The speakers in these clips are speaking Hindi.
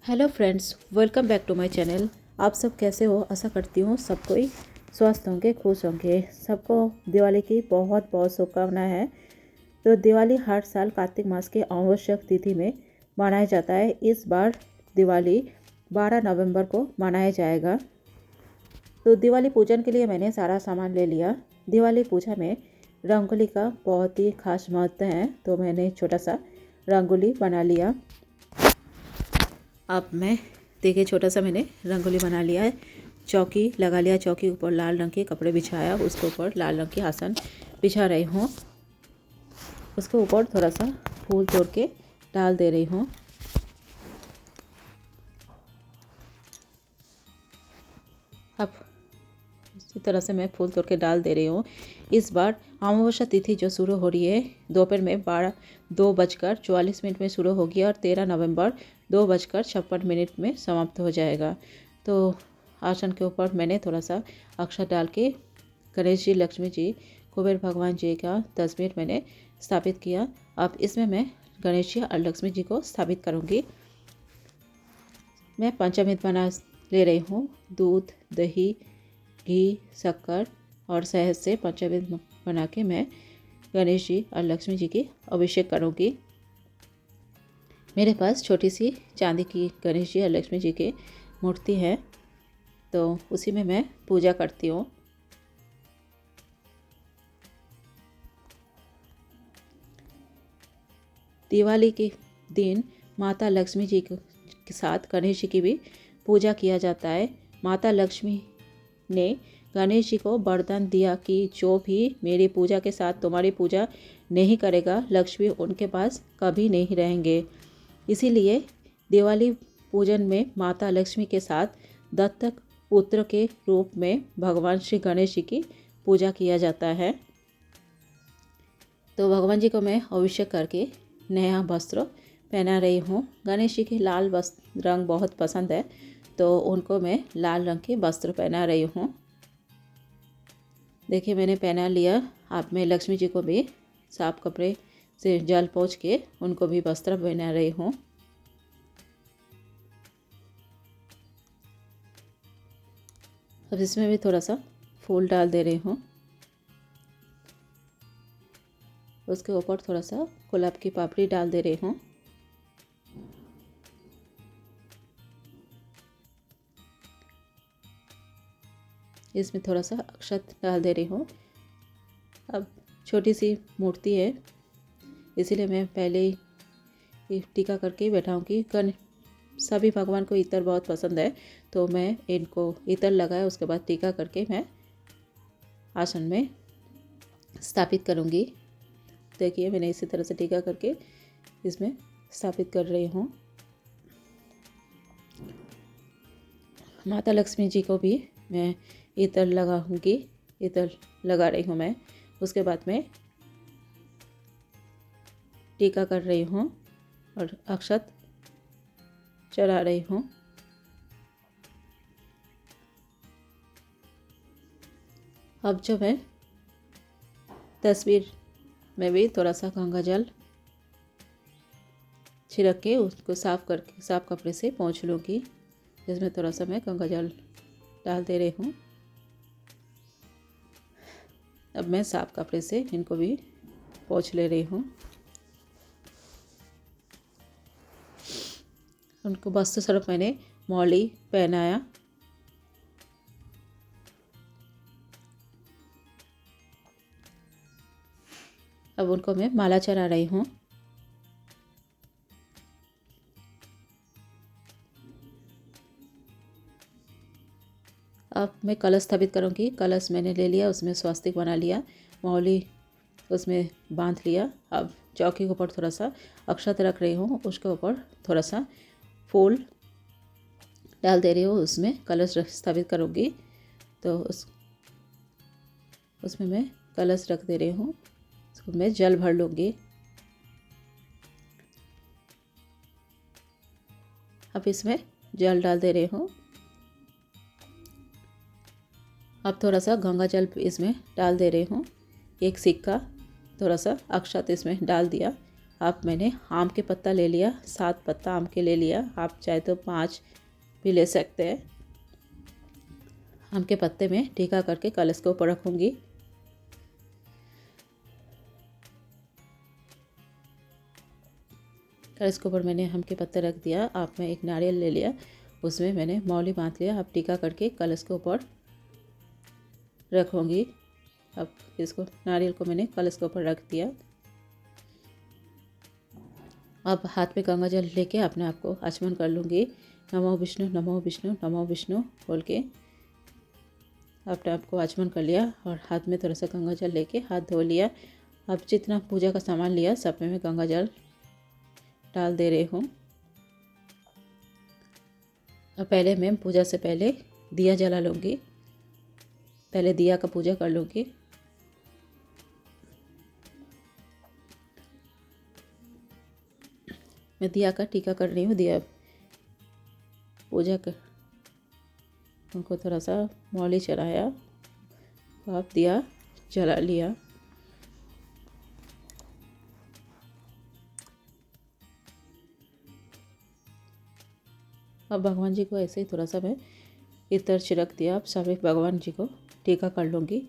Hello friends, welcome back to my channel. आप सब कैसे हो? आशा करती हूँ सब कोई स्वस्थ होंगे, खुश होंगे। सबको दिवाली की बहुत बहुत शुभकामनाएं हैं। तो दिवाली हर साल कार्तिक मास की आवश्यक तिथि में मनाया जाता है। इस बार दिवाली 12 नवंबर को मनाया जाएगा। तो दिवाली पूजन के लिए मैंने सारा सामान ले लिया। दिवाली पूजा में रंगोली का बहुत ही खास महत्व है, तो मैंने छोटा सा रंगोली बना लिया। अब मैं देखिए छोटा सा मैंने रंगोली बना लिया है। चौकी लगा लिया, चौकी के ऊपर लाल रंग के कपड़े बिछाया, उसके ऊपर लाल रंग की आसन बिछा रही हूँ। उसके ऊपर थोड़ा सा फूल तोड़ के डाल दे रही हूँ। अब इसी तरह से मैं फूल तोड़ के डाल दे रही हूँ। इस बार अमावस्या तिथि जो शुरू हो रही है दोपहर में 2:44 में शुरू होगी और 13 नवंबर 2:56 में समाप्त हो जाएगा। तो आसन के ऊपर मैंने थोड़ा सा अक्षत डाल के गणेश जी, लक्ष्मी जी, कुबेर भगवान जी का तस्वीर मैंने स्थापित किया। अब इसमें मैं गणेश जी और लक्ष्मी जी को स्थापित करूँगी। मैं पंचामृत बना ले रही हूँ। दूध, दही, घी, शक्कर और शहद से पंचामृत बना के मैं गणेश जी और लक्ष्मी जी की अभिषेक करूँगी। मेरे पास छोटी सी चांदी की गणेश जी और लक्ष्मी जी की मूर्ति है, तो उसी में मैं पूजा करती हूँ। दिवाली के दिन माता लक्ष्मी जी के साथ गणेश जी की भी पूजा किया जाता है। माता लक्ष्मी ने गणेश जी को वरदान दिया कि जो भी मेरी पूजा के साथ तुम्हारी पूजा नहीं करेगा, लक्ष्मी उनके पास कभी नहीं रहेंगे। इसीलिए दिवाली पूजन में माता लक्ष्मी के साथ दत्तक पुत्र के रूप में भगवान श्री गणेश जी की पूजा किया जाता है। तो भगवान जी को मैं अभिषेक करके नया वस्त्र पहना रही हूँ। गणेश जी के लाल वस्त्र रंग बहुत पसंद है, तो उनको मैं लाल रंग के वस्त्र पहना रही हूँ। देखिए मैंने पहना लिया। अब मैं लक्ष्मी जी को भी साफ कपड़े से जल पोंछ के उनको भी वस्त्र पहना रही हूँ। अब इसमें भी थोड़ा सा फूल डाल दे रही हूँ। उसके ऊपर थोड़ा सा गुलाब की पापड़ी डाल दे रही हूँ। इसमें थोड़ा सा अक्षत डाल दे रही हूँ। अब छोटी सी मूर्ति है, इसीलिए मैं पहले ही टीका करके ही बैठाऊँगी। सभी भगवान को इत्र बहुत पसंद है, तो मैं इनको इत्र लगाया, उसके बाद टीका करके मैं आसन में स्थापित करूँगी। देखिए मैंने इसी तरह से टीका करके इसमें स्थापित कर रही हूँ। माता लक्ष्मी जी को भी मैं इत्र लगाऊंगी, इत्र लगा रही हूँ मैं। उसके बाद मैं टीका कर रही हूँ और अक्षत चढ़ा रही हूँ। अब जो मैं तस्वीर में भी थोड़ा सा गंगा जल छिड़क के उसको साफ कपड़े से पोंछ लूँगी। इसमें थोड़ा सा मैं गंगा जल डाल दे रही हूँ। अब मैं साफ कपड़े से इनको भी पोंछ ले रही हूँ। उनको वस्त्र स्वरूप मैंने मौली पहनाया। अब उनको मैं माला चढ़ा रही हूँ। अब मैं कलश स्थापित करूँगी। कलश मैंने ले लिया, उसमें स्वस्तिक बना लिया, मौली उसमें बांध लिया। अब चौकी के ऊपर थोड़ा सा अक्षत रख रही हूँ, उसके ऊपर थोड़ा सा फूल डाल दे रही हूँ। उसमें कलश स्थापित करूँगी, तो उसमें मैं कलश रख दे रही हूँ। उसको मैं जल भर लूँगी। अब इसमें जल डाल दे रही हूँ। अब थोड़ा सा गंगा जल इसमें डाल दे रही हूँ। एक सिक्का, थोड़ा सा अक्षत इसमें डाल दिया अब मैंने आम के पत्ता ले लिया, 7 पत्ता आम के ले लिया, आप चाहे तो 5 भी ले सकते हैं। आम के पत्ते में टीका करके कलश के ऊपर रखूँगी। कलश के ऊपर मैंने आम के पत्ते रख दिया। अब मैं एक नारियल ले लिया, उसमें मैंने मौली बांध लिया। अब टीका करके कलश के ऊपर रखूँगी। अब इसको नारियल को मैंने कलश के ऊपर रख दिया। अब हाथ में गंगा जल लेके अपने आप को आचमन कर लूँगी। नमो विष्णु नमो विष्णु नमो विष्णु बोल के अपने आप को आचमन कर लिया और हाथ में थोड़ा सा गंगा जल लेके हाथ धो लिया। अब जितना पूजा का सामान लिया सब में मैं गंगा जल डाल दे रही हूँ। अब पहले मैं पूजा से पहले दिया जला लूँगी। पहले दिया का पूजा कर लूँगी। मैं दिया का टीका कर रही हूँ। दिया पूजा कर उनको थोड़ा सा मौली चढ़ाया, अब दिया जला लिया। अब भगवान जी को ऐसे ही थोड़ा सा मैं इतर छिड़क दिया। अब सभी भगवान जी को टीका कर लूँगी।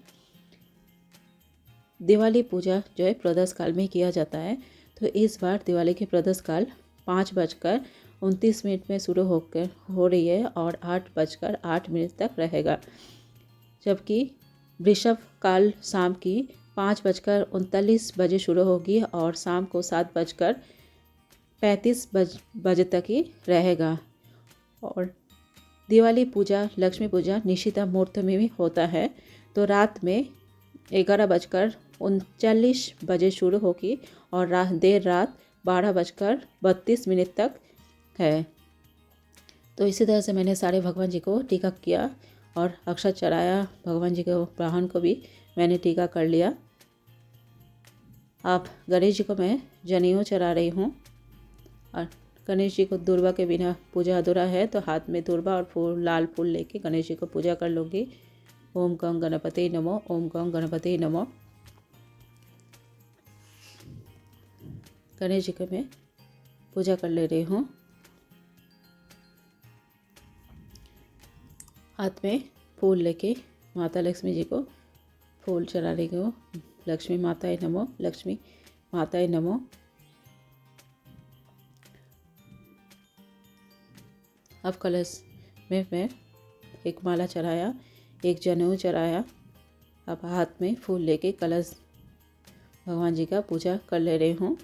दिवाली पूजा जो है प्रदोष काल में किया जाता है, तो इस बार दिवाली के प्रदोष काल 5:29 में शुरू हो रही है और 8:08 तक रहेगा। जबकि वृषभ काल शाम की 5:39 शुरू होगी और शाम को 7:35 बजे तक ही रहेगा। और दिवाली पूजा लक्ष्मी पूजा निशिता मुहूर्त में भी होता है, तो रात में 11:39 शुरू होगी और देर रात 12:32 तक है। तो इसी तरह से मैंने सारे भगवान जी को टीका किया और अक्षत चढ़ाया। भगवान जी के वाहन को भी मैंने टीका कर लिया। अब गणेश जी को मैं जनेऊ चढ़ा रही हूँ और गणेश जी को दुर्वा के बिना पूजा अधूरा है, तो हाथ में दुर्वा और फूल लाल फूल लेके गणेश जी को पूजा कर लूँगी। ओम गं गणपति नमो, ओम गं गणपति नमो। गणेश जी को मैं पूजा कर ले रही हूँ। हाथ में फूल लेके माता लक्ष्मी जी को फूल चढ़ा रही हूँ। लक्ष्मी माताए नमो, लक्ष्मी माताए नमो। अब कलश में मैं एक माला चढ़ाया, एक जनेऊ चढ़ाया। अब हाथ में फूल लेके कलश भगवान जी का पूजा कर ले रही हूँ।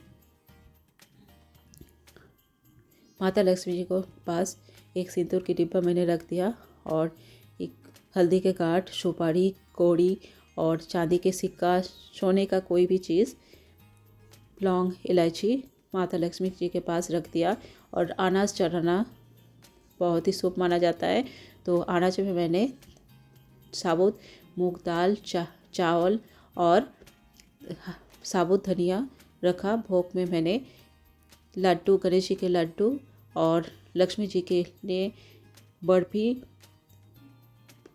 माता लक्ष्मी जी को पास एक सिंदूर की डिब्बा मैंने रख दिया और एक हल्दी के गांठ, सुपारी, कौड़ी और चांदी के सिक्का, सोने का कोई भी चीज़, लौंग, इलायची माता लक्ष्मी जी के पास रख दिया। और अनाज चढ़ाना बहुत ही शुभ माना जाता है, तो अनाज में मैंने साबुत मूंग दाल, चावल और साबुत धनिया रखा। भोग में मैंने लड्डू, गणेश जी के लड्डू और लक्ष्मी जी के लिए बर्फी,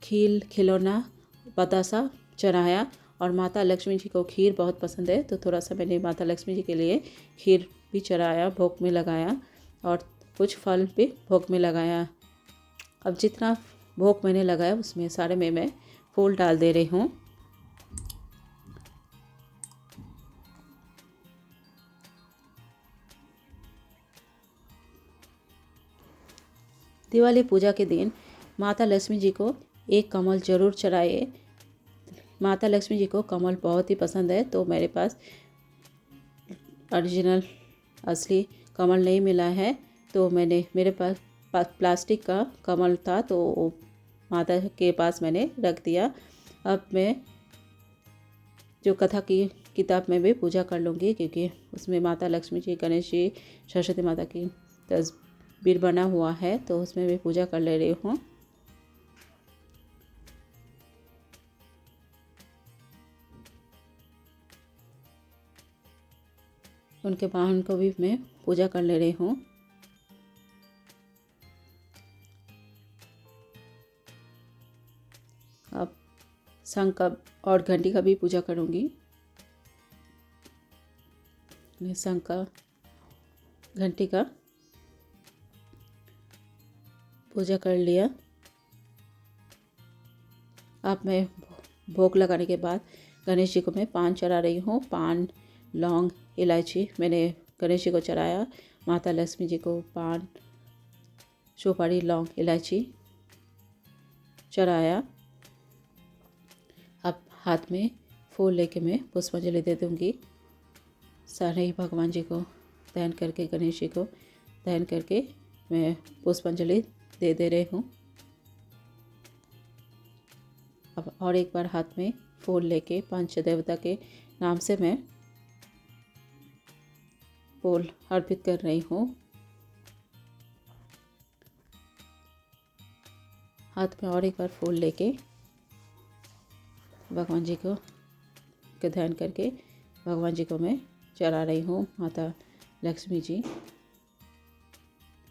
खीर, खिलौना, बतासा चढ़ाया। और माता लक्ष्मी जी को खीर बहुत पसंद है, तो थोड़ा सा मैंने माता लक्ष्मी जी के लिए खीर भी चढ़ाया, भोग में लगाया और कुछ फल भी भोग में लगाया। अब जितना भोग मैंने लगाया उसमें सारे में मैं फूल डाल दे रही हूँ। दिवाली पूजा के दिन माता लक्ष्मी जी को एक कमल ज़रूर चढ़ाइए। माता लक्ष्मी जी को कमल बहुत ही पसंद है, तो मेरे पास ओरिजिनल असली कमल नहीं मिला है, तो मेरे पास प्लास्टिक का कमल था, तो माता के पास मैंने रख दिया। अब मैं जो कथा की किताब में भी पूजा कर लूँगी, क्योंकि उसमें माता लक्ष्मी जी, गणेश जी, सरस्वती माता की तस्वीर बना हुआ है, तो उसमें भी पूजा कर ले रही हूँ। उनके वाहन को भी मैं पूजा कर ले रही हूँ। अब शंख का और घंटी का भी पूजा करूँगी। अपने शंख का, घंटी का पूजा कर लिया। अब मैं भोग लगाने के बाद गणेश जी को मैं पान चढ़ा रही हूँ। पान, लौंग, इलायची मैंने गणेश जी को चढ़ाया। माता लक्ष्मी जी को पान, सुपारी, लौंग, इलायची चढ़ाया। अब हाथ में फूल लेके मैं पुष्पांजलि दे दूँगी। सारे ही भगवान जी को ध्यान करके, गणेश जी को ध्यान करके मैं पुष्पांजलि दे रही हूँ। अब और एक बार हाथ में फूल लेके पंच देवता के नाम से मैं फूल अर्पित कर रही हूँ। हाथ में और एक बार फूल लेके भगवान जी को ध्यान करके भगवान जी को मैं चढ़ा रही हूँ। माता लक्ष्मी जी,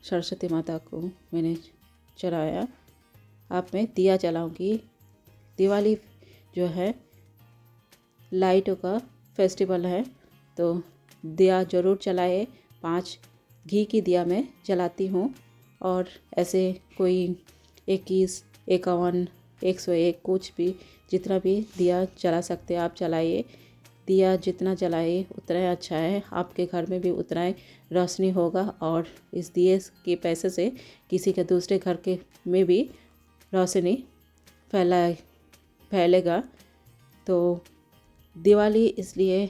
सरस्वती माता को मैंने चढ़ाया। अब मैं दिया जलाऊंगी। दिवाली जो है लाइटों का फेस्टिवल है, तो दिया ज़रूर जलाए। 5 घी की दिया मैं जलाती हूँ, और ऐसे कोई 21, 51, 101 कुछ भी, जितना भी दिया जला सकते आप जलाइए। दिया जितना जलाए उतना ही अच्छा है, आपके घर में भी उतना ही रोशनी होगा, और इस दिए के पैसे से किसी के दूसरे घर के में भी रोशनी फैलेगा। तो दिवाली, इसलिए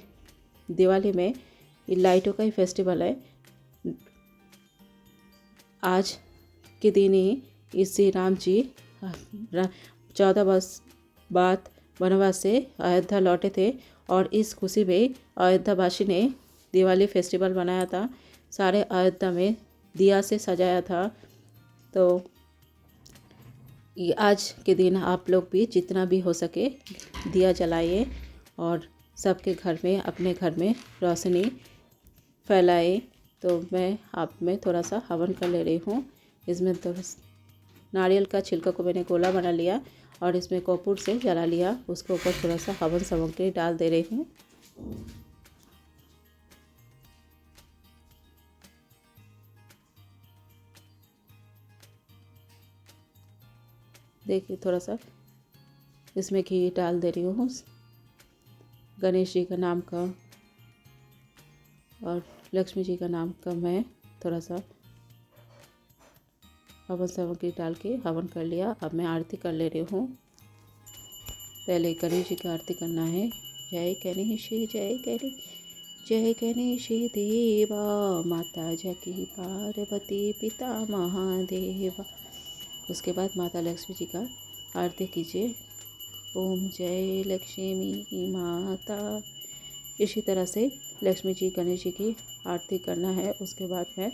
दिवाली में लाइटों का ही फेस्टिवल है। आज के दिन ही श्री राम जी 14 वर्ष बाद वनवास से अयोध्या लौटे थे, और इस खुशी में अयोध्यावासी ने दिवाली फेस्टिवल बनाया था। सारे अयोध्या में दिया से सजाया था। तो आज के दिन आप लोग भी जितना भी हो सके दिया जलाइए, और सबके घर में, अपने घर में रोशनी फैलाए। तो मैं आप में थोड़ा सा हवन कर ले रही हूँ। इसमें थोड़ा नारियल का छिलका को मैंने गोला बना लिया, और इसमें कपूर से जला लिया। उसके ऊपर थोड़ा सा हवन सामग्री डाल दे रही हूँ। देखिए, थोड़ा सा इसमें घी डाल दे रही हूँ गणेश जी का नाम का, और लक्ष्मी जी का नाम का मैं थोड़ा सा हवन सामग्री डाल के हवन कर लिया। अब मैं आरती कर ले रही हूँ। पहले गणेश जी की आरती करना है। जय गणेश, जय गणेश देवा, माता जकी पार्वती, पिता महादेवा। उसके बाद माता लक्ष्मी जी का आरती कीजिए। ओम जय लक्ष्मी माता। इसी तरह से लक्ष्मी जी, गणेश जी की आरती करना है। उसके बाद मैं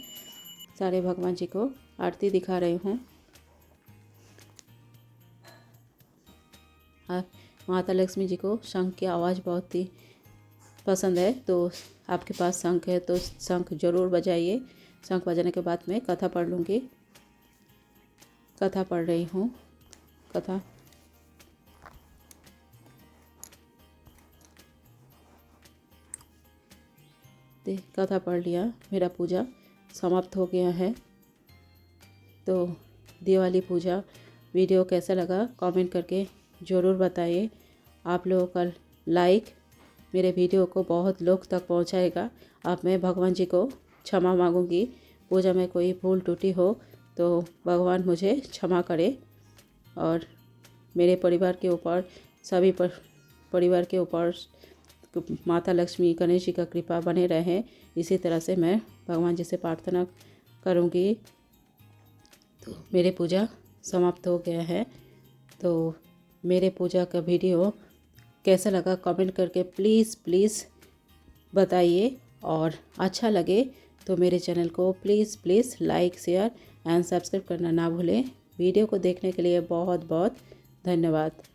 सारे भगवान जी को आरती दिखा रही हूँ। माता लक्ष्मी जी को शंख की आवाज़ बहुत ही पसंद है, तो आपके पास शंख है तो शंख ज़रूर बजाइए। शंख बजाने के बाद मैं कथा पढ़ लूँगी। कथा पढ़ रही हूँ। कथा पढ़ लिया। मेरा पूजा समाप्त हो गया है। तो दिवाली पूजा वीडियो कैसा लगा कमेंट करके ज़रूर बताइए। आप लोगों का लाइक मेरे वीडियो को बहुत लोग तक पहुंचाएगा। अब मैं भगवान जी को क्षमा मांगूंगी। पूजा में कोई भूल त्रुटि हो तो भगवान मुझे क्षमा करे, और मेरे परिवार के ऊपर, सभी परिवार के ऊपर माता लक्ष्मी, गणेश जी का कृपा बने रहे। इसी तरह से मैं भगवान जी से प्रार्थना करूंगी। तो मेरे पूजा समाप्त हो गया है। तो मेरे पूजा का वीडियो कैसा लगा कमेंट करके प्लीज़ बताइए, और अच्छा लगे तो मेरे चैनल को please like, share and subscribe करना ना भूलें। वीडियो को देखने के लिए बहुत बहुत धन्यवाद।